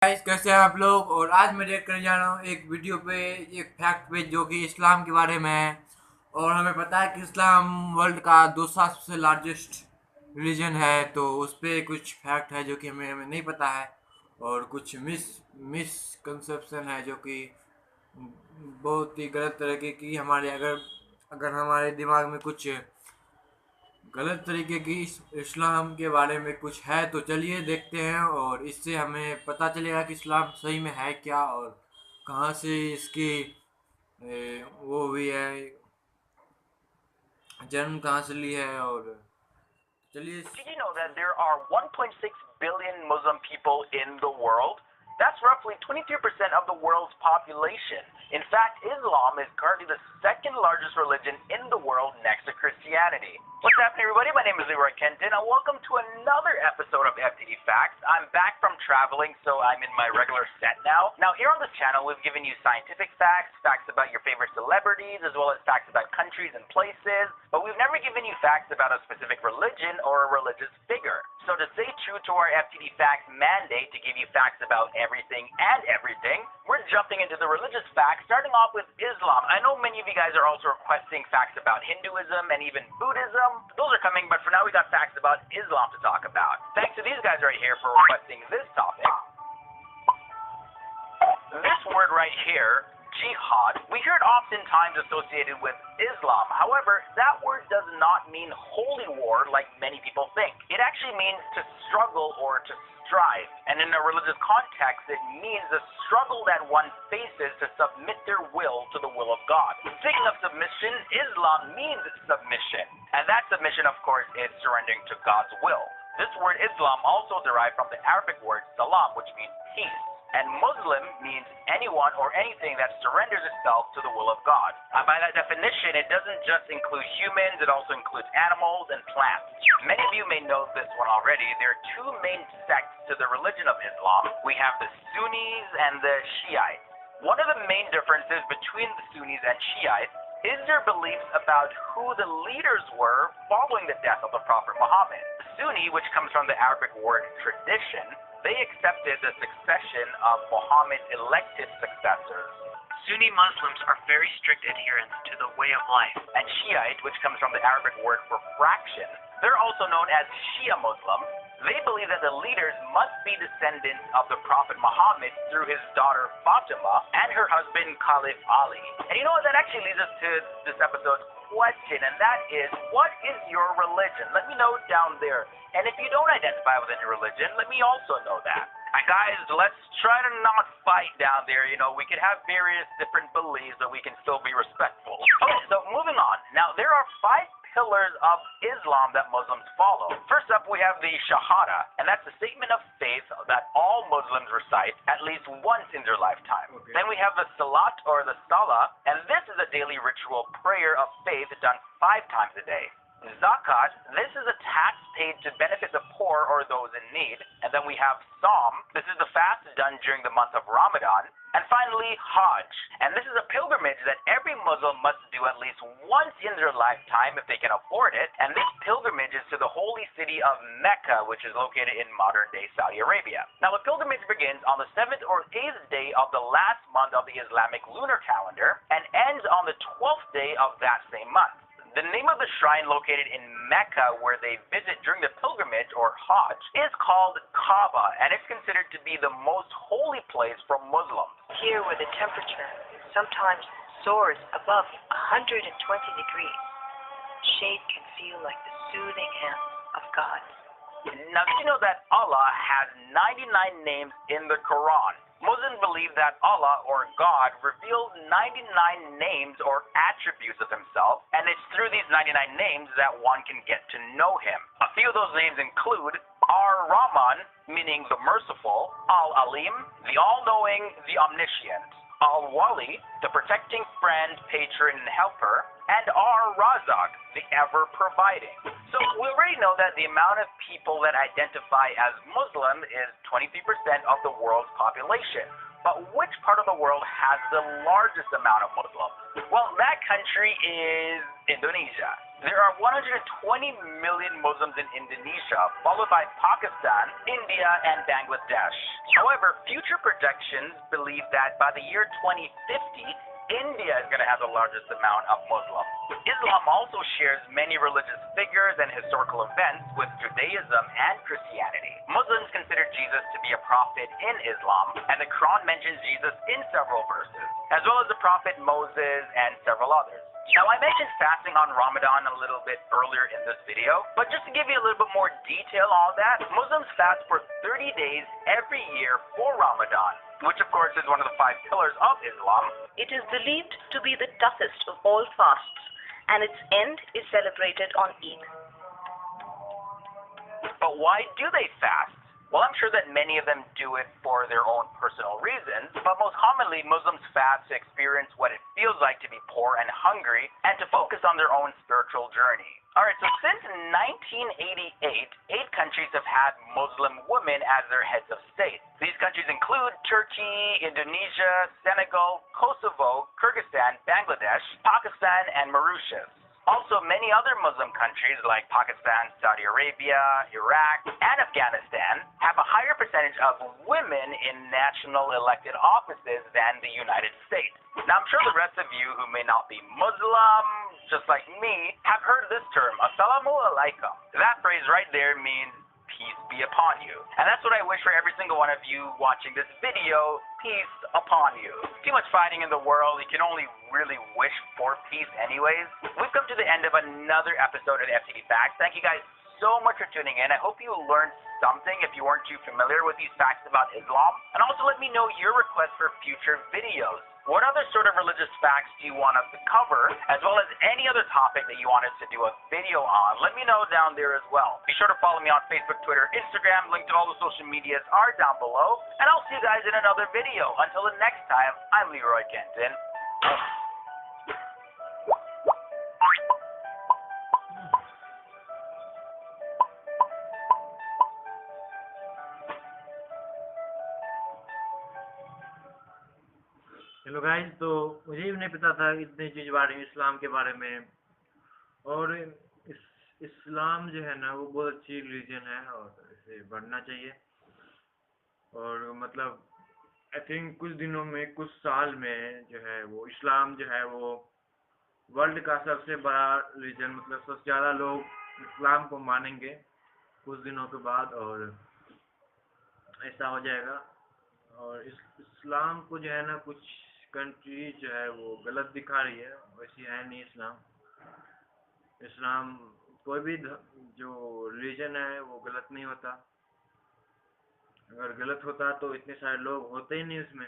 Guys, कैसे हैं आप लोग। और आज मैं देख कर जा रहा हूँ एक वीडियो पे, एक फैक्ट पे जो कि इस्लाम के बारे में है। और हमें पता है कि इस्लाम वर्ल्ड का दूसरा सबसे लार्जेस्ट रिलीजन है, तो उस पे कुछ फैक्ट है जो कि हमें नहीं पता है। और कुछ मिसकंसेप्शन है जो कि बहुत ही गलत तरीके की हमारे अगर अगर हमारे दिमाग में कुछ गलत तरीके की इस्लाम के बारे में कुछ है, तो चलिए देखते हैं और इससे हमें पता चलेगा कि इस्लाम सही में है क्या और कहाँ से इसकी वो भी है, जन्म कहाँ से ली है। और चलिए। Did you know that there are 1.6 billion Muslim people in the world? That's roughly 23% of the world's population. In fact, Islam is currently the second largest religion in the world next to Christianity. What's happening, everybody? My name is Leroy Kenton, and welcome to another episode of FTD Facts. I'm back from traveling, so I'm in my regular set now. Now, here on this channel, we've given you scientific facts, facts about your favorite celebrities, as well as facts about countries and places, but we've never given you facts about a specific religion or a religious figure. So to stay true to our FTD Facts mandate to give you facts about everything and everything, we're jumping into the religious facts, starting off with Islam. I know many of you guys are also requesting facts about Hinduism and even Buddhism. Those are coming, but for now we got facts about Islam to talk about. Thanks to these guys right here for requesting this topic. This word right here, jihad, we hear it oftentimes associated with Islam. However, that word does not mean holy war like many people think. It actually means to struggle or to strive. And in a religious context, it means the struggle that one faces to submit their will to the will of God. Speaking of submission, Islam means submission. And that submission, of course, is surrendering to God's will. This word Islam also derived from the Arabic word salam, which means peace. And Muslim means anyone or anything that surrenders itself to the will of God. By that definition, it doesn't just include humans, it also includes animals and plants. Many of you may know this one already. There are two main sects to the religion of Islam. We have the Sunnis and the Shiites. One of the main differences between the Sunnis and Shiites is their beliefs about who the leaders were following the death of the Prophet Muhammad. Sunni, which comes from the Arabic word tradition, they accepted the succession of Muhammad's elected successors. Sunni Muslims are very strict adherents to the way of life. And Shiite, which comes from the Arabic word for fraction, they're also known as Shia Muslim. They believe that the leaders must be descendants of the Prophet Muhammad through his daughter Fatima and her husband Caliph Ali. And you know what, that actually leads us to this episode's question, and that is, what is your religion? Let me know down there. And if you don't identify with any religion, let me also know that. And guys, let's try to not fight down there. You know, we can have various different beliefs, but we can still be respectful. Okay, so moving on. Now, there are 5 pillars of Islam that Muslims follow. First up, we have the Shahada, and that's a statement of faith that all Muslims recite at least once in their lifetime. Okay. Then we have the Salat or the Salah, and this is a daily ritual prayer of faith done 5 times a day. Zakat, this is a tax paid to benefit the poor or those in need. And then we have Psalm, this is the fast done during the month of Ramadan. And finally, Hajj, and this is a pilgrimage that every Muslim must do at least once in their lifetime if they can afford it. And this pilgrimage is to the holy city of Mecca, which is located in modern-day Saudi Arabia. Now, the pilgrimage begins on the 7th or 8th day of the last month of the Islamic lunar calendar and ends on the 12th day of that same month. The name of the shrine located in Mecca where they visit during the pilgrimage, or Hajj, is called Kaaba, and it's considered to be the most holy place for Muslims. Here where the temperature sometimes soars above 120 degrees, shade can feel like the soothing hands of God. Now, did you know that Allah has 99 names in the Quran? Muslims believe that Allah, or God, reveals 99 names or attributes of himself, and it's through these 99 names that one can get to know him. A few of those names include Ar-Rahman, meaning the merciful, Al-Alim, the all-knowing, the omniscient, Al-Wali, the protecting friend, patron, and helper, and Ar-Razak, the ever-providing. So we already know that the amount of people that identify as Muslim is 23% of the world's population. But which part of the world has the largest amount of Muslims? Well, that country is Indonesia. There are 120 million Muslims in Indonesia, followed by Pakistan, India, and Bangladesh. However, future projections believe that by the year 2050, India is going to have the largest amount of Muslims. Islam also shares many religious figures and historical events with Judaism and Christianity. Muslims consider Jesus to be a prophet in Islam, and the Quran mentions Jesus in several verses, as well as the prophet Moses and several others. Now, I mentioned fasting on Ramadan a little bit earlier in this video, but just to give you a little bit more detail on that, Muslims fast for 30 days every year for Ramadan, which of course is one of the 5 pillars of Islam. It is believed to be the toughest of all fasts, and its end is celebrated on Eid. But why do they fast? Well, I'm sure that many of them do it for their own personal reasons, but most commonly Muslims fast to experience what it feels like to be poor and hungry, and to focus on their own spiritual journey. Alright, so since 1988, 8 countries have had Muslim women as their heads of state. These countries include Turkey, Indonesia, Senegal, Kosovo, Kyrgyzstan, Bangladesh, Pakistan, and Mauritius. Also, many other Muslim countries like Pakistan, Saudi Arabia, Iraq, and Afghanistan have a higher percentage of women in national elected offices than the United States. Now, I'm sure the rest of you who may not be Muslim, just like me, have heard this term, Assalamu alaikum. That phrase right there means peace be upon you. And that's what I wish for every single one of you watching this video, peace upon you. Too much fighting in the world, you can only really wish for peace anyways. We've come to the end of another episode of FTD Facts. Thank you guys so much for tuning in. I hope you learned something if you weren't too familiar with these facts about Islam. And also let me know your requests for future videos. What other sort of religious facts do you want us to cover, as well as any other topic that you want us to do a video on? Let me know down there as well. Be sure to follow me on Facebook, Twitter, Instagram. Link to all the social medias are down below. And I'll see you guys in another video. Until the next time, I'm Leroy Kenton. Hello guys, तो मुझे भी नहीं पता था इतनी चीज़ बारे में, इस्लाम के बारे में। और इस्लाम जो है ना, वो बहुत अच्छी रिलीजन है और इसे बढ़ना चाहिए। और मतलब आई थिंक कुछ दिनों में, कुछ साल में जो है वो इस्लाम जो है वो वर्ल्ड का सबसे बड़ा रिलीजन, मतलब सबसे ज़्यादा लोग इस्लाम को मानेंगे कुछ दिनों के बाद, और ऐसा हो जाएगा। और इस्लाम को जो है ना, कुछ कंट्री जो है वो गलत दिखा रही है, वैसी है नहीं इस्लाम। कोई भी जो रिलीजन है वो गलत नहीं होता। अगर गलत होता तो इतने सारे लोग होते ही नहीं उसमें।